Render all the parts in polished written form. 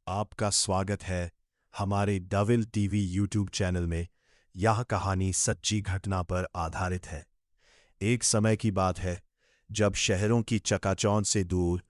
आपका स्वागत है हमारे डविल टीवी यूट्यूब चैनल में। यह कहानी सच्ची घटना पर आधारित है। एक समय की बात है जब शहरों की चकाचौंध से दूर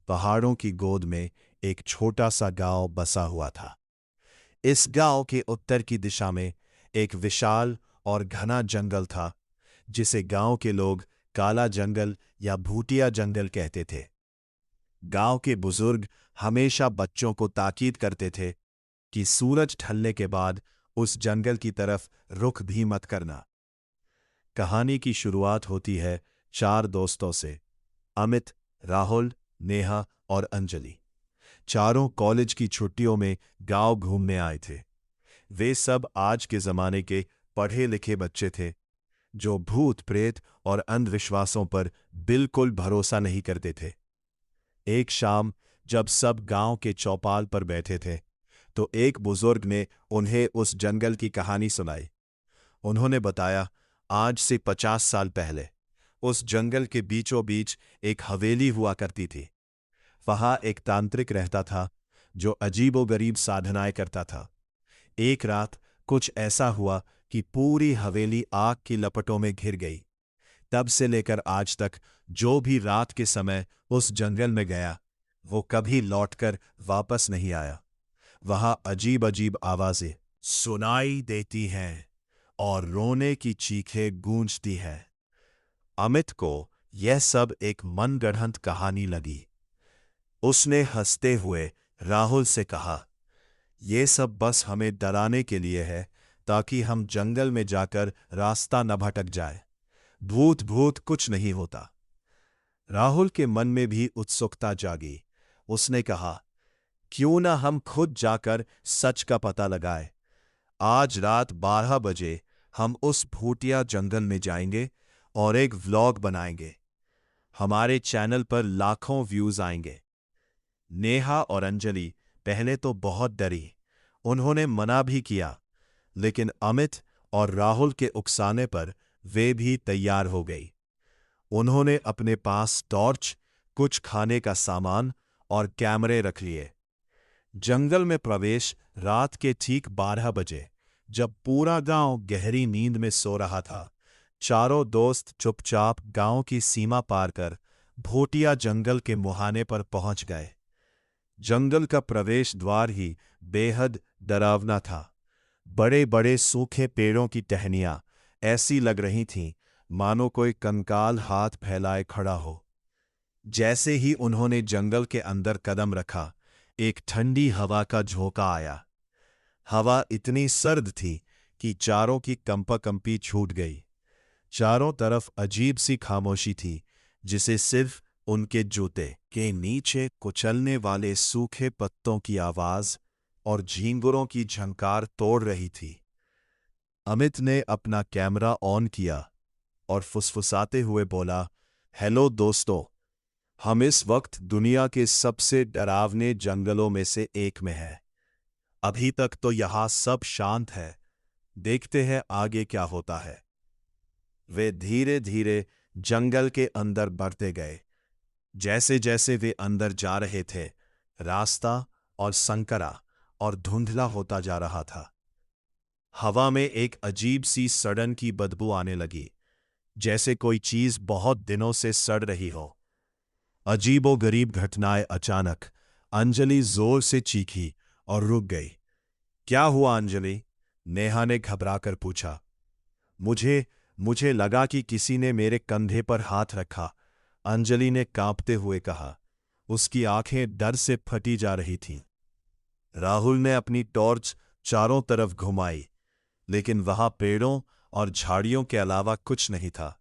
पहाड़ों की गोद में एक छोटा सा गांव बसा हुआ था। इस गांव के उत्तर की दिशा में एक विशाल और घना जंगल था, जिसे गांव के लोग काला जंगल या भूतिया जंगल कहते थे। गांव के बुजुर्ग हमेशा बच्चों को ताकीद करते थे कि सूरज ढलने के बाद उस जंगल की तरफ रुख भी मत करना। कहानी की शुरुआत होती है चार दोस्तों से, अमित, राहुल, नेहा और अंजलि। चारों कॉलेज की छुट्टियों में गांव घूमने आए थे। वे सब आज के जमाने के पढ़े लिखे बच्चे थे, जो भूत प्रेत और अंधविश्वासों पर बिल्कुल भरोसा नहीं करते थे। एक शाम जब सब गांव के चौपाल पर बैठे थे, तो एक बुजुर्ग ने उन्हें उस जंगल की कहानी सुनाई। उन्होंने बताया, आज से 50 साल पहले उस जंगल के बीचों बीच एक हवेली हुआ करती थी। वहां एक तांत्रिक रहता था जो अजीबोगरीब साधनाएं करता था। एक रात कुछ ऐसा हुआ कि पूरी हवेली आग की लपटों में घिर गई। तब से लेकर आज तक जो भी रात के समय उस जंगल में गया, वो कभी लौटकर वापस नहीं आया। वहां अजीब अजीब आवाजें सुनाई देती हैं और रोने की चीखें गूंजती हैं। अमित को यह सब एक मनगढ़ंत कहानी लगी। उसने हंसते हुए राहुल से कहा, यह सब बस हमें डराने के लिए है, ताकि हम जंगल में जाकर रास्ता न भटक जाए। भूत भूत कुछ नहीं होता। राहुल के मन में भी उत्सुकता जागी। उसने कहा, क्यों ना हम खुद जाकर सच का पता लगाए। आज रात 12 बजे हम उस भूतिया जंगल में जाएंगे और एक व्लॉग बनाएंगे। हमारे चैनल पर लाखों व्यूज आएंगे। नेहा और अंजलि पहले तो बहुत डरी। उन्होंने मना भी किया, लेकिन अमित और राहुल के उकसाने पर वे भी तैयार हो गई। उन्होंने अपने पास टॉर्च, कुछ खाने का सामान और कैमरे रख लिए। जंगल में प्रवेश रात के ठीक 12 बजे, जब पूरा गांव गहरी नींद में सो रहा था। चारों दोस्त चुपचाप गांव की सीमा पार कर भूतिया जंगल के मुहाने पर पहुंच गए। जंगल का प्रवेश द्वार ही बेहद डरावना था। बड़े बड़े सूखे पेड़ों की टहनियां ऐसी लग रही थीं मानो कोई कंकाल हाथ फैलाए खड़ा हो। जैसे ही उन्होंने जंगल के अंदर कदम रखा, एक ठंडी हवा का झोंका आया। हवा इतनी सर्द थी कि चारों की कंपाकंपी छूट गई। चारों तरफ अजीब सी खामोशी थी, जिसे सिर्फ उनके जूते के नीचे कुचलने वाले सूखे पत्तों की आवाज और झींगुरों की झंकार तोड़ रही थी। अमित ने अपना कैमरा ऑन किया और फुसफुसाते हुए बोला, हेलो दोस्तों, हम इस वक्त दुनिया के सबसे डरावने जंगलों में से एक में हैं। अभी तक तो यहां सब शांत है, देखते हैं आगे क्या होता है। वे धीरे धीरे जंगल के अंदर बढ़ते गए। जैसे जैसे वे अंदर जा रहे थे, रास्ता और संकरा और धुंधला होता जा रहा था। हवा में एक अजीब सी सड़न की बदबू आने लगी, जैसे कोई चीज बहुत दिनों से सड़ रही हो। अजीबोगरीब घटनाएं अचानक। अंजलि जोर से चीखी और रुक गई। क्या हुआ अंजलि? नेहा ने घबराकर पूछा। मुझे लगा कि किसी ने मेरे कंधे पर हाथ रखा, अंजलि ने कांपते हुए कहा। उसकी आंखें डर से फटी जा रही थीं। राहुल ने अपनी टॉर्च चारों तरफ घुमाई, लेकिन वहां पेड़ों और झाड़ियों के अलावा कुछ नहीं था।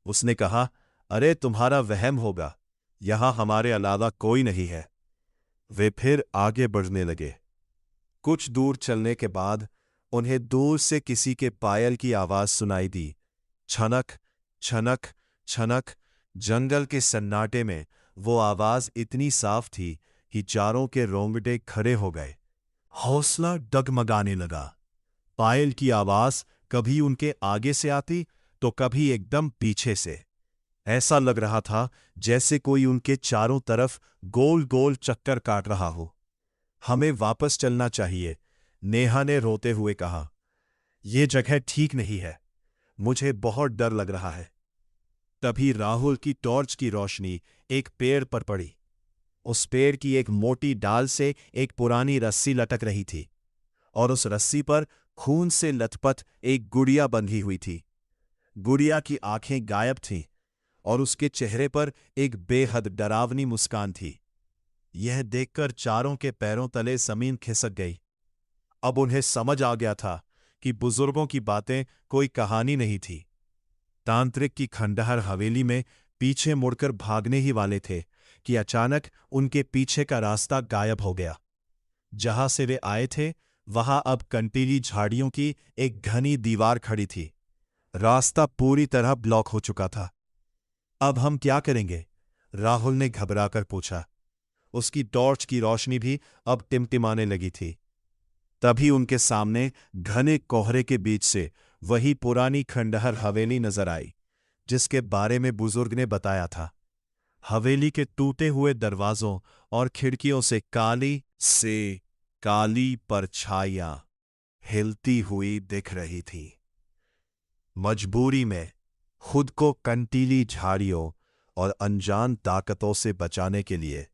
उसने कहा, अरे तुम्हारा वहम होगा, यहां हमारे अलावा कोई नहीं है। वे फिर आगे बढ़ने लगे। कुछ दूर चलने के बाद उन्हें दूर से किसी के पायल की आवाज सुनाई दी। छनक छनक छनक। जंगल के सन्नाटे में वो आवाज इतनी साफ थी कि चारों के रोंगटे खड़े हो गए। हौसला डगमगाने लगा। पायल की आवाज कभी उनके आगे से आती तो कभी एकदम पीछे से। ऐसा लग रहा था जैसे कोई उनके चारों तरफ गोल गोल चक्कर काट रहा हो। हमें वापस चलना चाहिए, नेहा ने रोते हुए कहा। ये जगह ठीक नहीं है, मुझे बहुत डर लग रहा है। तभी राहुल की टॉर्च की रोशनी एक पेड़ पर पड़ी। उस पेड़ की एक मोटी डाल से एक पुरानी रस्सी लटक रही थी और उस रस्सी पर खून से लथपथ एक गुड़िया बंधी हुई थी। गुड़िया की आंखें गायब थीं और उसके चेहरे पर एक बेहद डरावनी मुस्कान थी। यह देखकर चारों के पैरों तले जमीन खिसक गई। अब उन्हें समझ आ गया था कि बुजुर्गों की बातें कोई कहानी नहीं थी। तांत्रिक की खंडहर हवेली में पीछे मुड़कर भागने ही वाले थे कि अचानक उनके पीछे का रास्ता गायब हो गया। जहां से वे आए थे वहां अब कंटीली झाड़ियों की एक घनी दीवार खड़ी थी। रास्ता पूरी तरह ब्लॉक हो चुका था। अब हम क्या करेंगे? राहुल ने घबराकर पूछा। उसकी टॉर्च की रोशनी भी अब टिमटिमाने लगी थी। तभी उनके सामने घने कोहरे के बीच से वही पुरानी खंडहर हवेली नजर आई जिसके बारे में बुजुर्ग ने बताया था। हवेली के टूटे हुए दरवाजों और खिड़कियों से काली परछाइयां हिलती हुई दिख रही थी। मजबूरी में खुद को कंटीली झाड़ियों और अनजान ताकतों से बचाने के लिए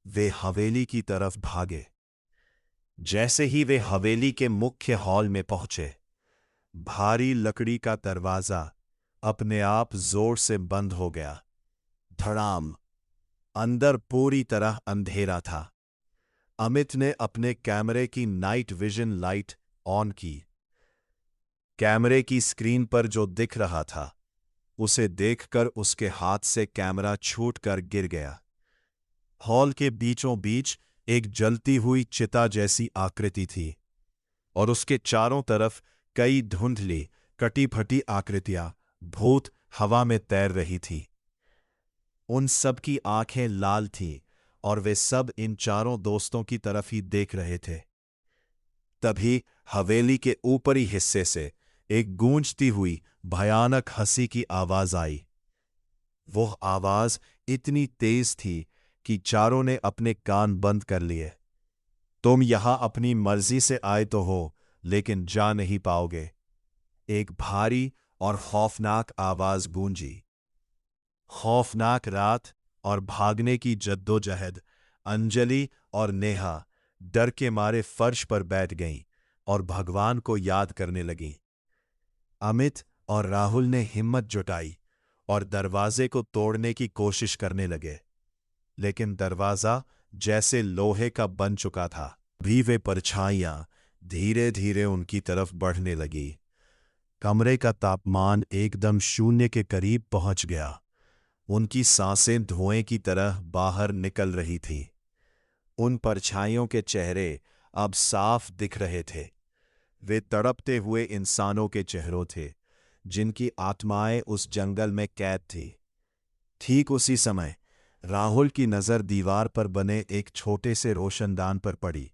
वे हवेली की तरफ भागे। जैसे ही वे हवेली के मुख्य हॉल में पहुंचे, भारी लकड़ी का दरवाजा अपने आप जोर से बंद हो गया। धड़ाम। अंदर पूरी तरह अंधेरा था। अमित ने अपने कैमरे की नाइट विजन लाइट ऑन की। कैमरे की स्क्रीन पर जो दिख रहा था उसे देखकर उसके हाथ से कैमरा छूटकर गिर गया। हॉल के बीचों बीच एक जलती हुई चिता जैसी आकृति थी और उसके चारों तरफ कई धुंधली कटी फटी आकृतियां भूत हवा में तैर रही थी। उन सब की आंखें लाल थीं और वे सब इन चारों दोस्तों की तरफ ही देख रहे थे। तभी हवेली के ऊपरी हिस्से से एक गूंजती हुई भयानक हंसी की आवाज आई। वो आवाज इतनी तेज थी कि चारों ने अपने कान बंद कर लिए। तुम यहां अपनी मर्जी से आए तो हो, लेकिन जा नहीं पाओगे। एक भारी और खौफनाक आवाज गूंजी। खौफनाक रात और भागने की जद्दोजहद। अंजलि और नेहा डर के मारे फर्श पर बैठ गईं और भगवान को याद करने लगीं। अमित और राहुल ने हिम्मत जुटाई और दरवाजे को तोड़ने की कोशिश करने लगे, लेकिन दरवाजा जैसे लोहे का बन चुका था। भी वे परछाइयां धीरे धीरे उनकी तरफ बढ़ने लगी। कमरे का तापमान एकदम शून्य के करीब पहुंच गया। उनकी सांसें धुएं की तरह बाहर निकल रही थीं। उन परछाइयों के चेहरे अब साफ दिख रहे थे। वे तड़पते हुए इंसानों के चेहरों थे जिनकी आत्माएं उस जंगल में कैद थी। ठीक उसी समय राहुल की नजर दीवार पर बने एक छोटे से रोशनदान पर पड़ी।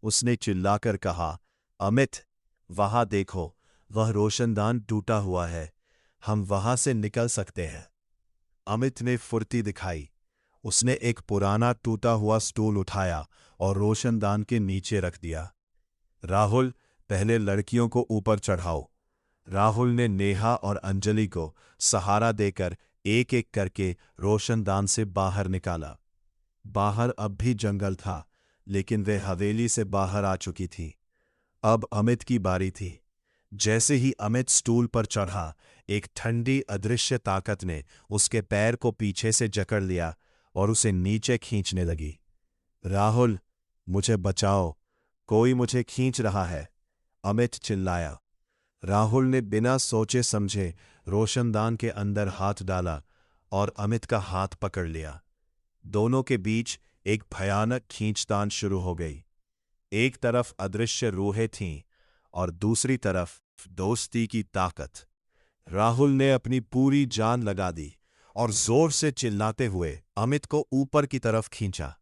उसने चिल्लाकर कहा, अमित, वहां देखो, वह रोशनदान टूटा हुआ है। हम वहां से निकल सकते हैं। अमित ने फुर्ती दिखाई। उसने एक पुराना टूटा हुआ स्टूल उठाया और रोशनदान के नीचे रख दिया। राहुल, पहले लड़कियों को ऊपर चढ़ाओ। राहुल ने नेहा और अंजलि को सहारा देकर एक एक करके रोशनदान से बाहर निकाला। बाहर अब भी जंगल था, लेकिन वे हवेली से बाहर आ चुकी थी। अब अमित की बारी थी। जैसे ही अमित स्टूल पर चढ़ा, एक ठंडी अदृश्य ताकत ने उसके पैर को पीछे से जकड़ लिया और उसे नीचे खींचने लगी। राहुल, मुझे बचाओ, कोई मुझे खींच रहा है, अमित चिल्लाया। राहुल ने बिना सोचे समझे रोशनदान के अंदर हाथ डाला और अमित का हाथ पकड़ लिया। दोनों के बीच एक भयानक खींचतान शुरू हो गई। एक तरफ अदृश्य रूहें थीं और दूसरी तरफ दोस्ती की ताकत। राहुल ने अपनी पूरी जान लगा दी और जोर से चिल्लाते हुए अमित को ऊपर की तरफ खींचा।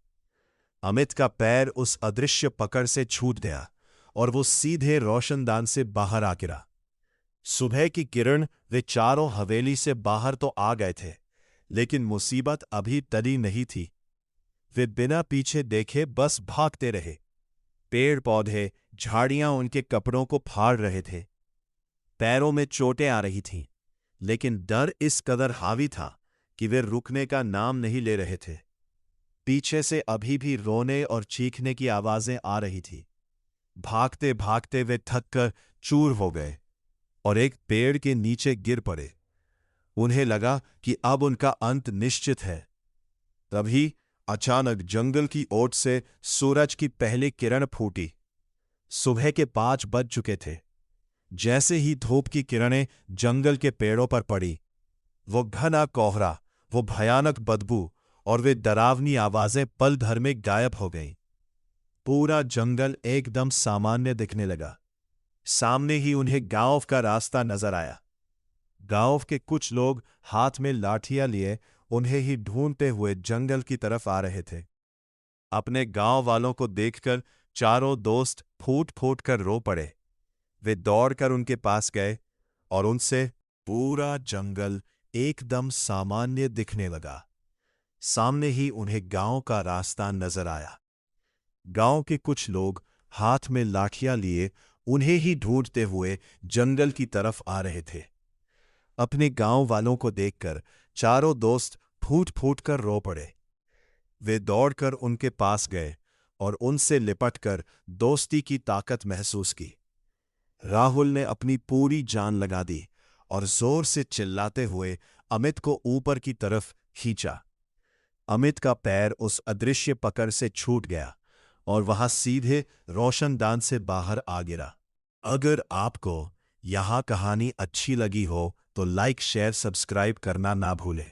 अमित का पैर उस अदृश्य पकड़ से छूट गया और वो सीधे रोशनदान से बाहर आ गिरा। सुबह की किरण। वे चारों हवेली से बाहर तो आ गए थे, लेकिन मुसीबत अभी टली नहीं थी। वे बिना पीछे देखे बस भागते रहे। पेड़ पौधे, झाड़ियां उनके कपड़ों को फाड़ रहे थे। पैरों में चोटें आ रही थीं, लेकिन डर इस कदर हावी था कि वे रुकने का नाम नहीं ले रहे थे। पीछे से अभी भी रोने और चीखने की आवाजें आ रही थी। भागते भागते वे थककर चूर हो गए और एक पेड़ के नीचे गिर पड़े। उन्हें लगा कि अब उनका अंत निश्चित है। तभी अचानक जंगल की ओट से सूरज की पहली किरण फूटी। सुबह के 5 बज चुके थे। जैसे ही धूप की किरणें जंगल के पेड़ों पर पड़ी, वो घना कोहरा, वो भयानक बदबू और वे डरावनी आवाजें पल भर में गायब हो गईं। पूरा जंगल एकदम सामान्य दिखने लगा। सामने ही उन्हें गांव का रास्ता नजर आया। गांव के कुछ लोग हाथ में लाठियां लिए उन्हें ही ढूंढते हुए जंगल की तरफ आ रहे थे। अपने गांव वालों को देखकर चारों दोस्त फूट फूट कर रो पड़े। वे दौड़कर उनके पास गए और उनसे पूरा जंगल एकदम सामान्य दिखने लगा। सामने ही उन्हें गांव का रास्ता नजर आया। गांव के कुछ लोग हाथ में लाठियां लिए उन्हें ही ढूंढते हुए जंगल की तरफ आ रहे थे। अपने गांव वालों को देखकर चारों दोस्त फूट फूट कर रो पड़े। वे दौड़कर उनके पास गए और उनसे लिपटकर दोस्ती की ताकत महसूस की। राहुल ने अपनी पूरी जान लगा दी और जोर से चिल्लाते हुए अमित को ऊपर की तरफ खींचा। अमित का पैर उस अदृश्य पकड़ से छूट गया और वहां सीधे रोशनदान से बाहर आ गिरा। अगर आपको यह कहानी अच्छी लगी हो तो लाइक, शेयर, सब्सक्राइब करना ना भूलें।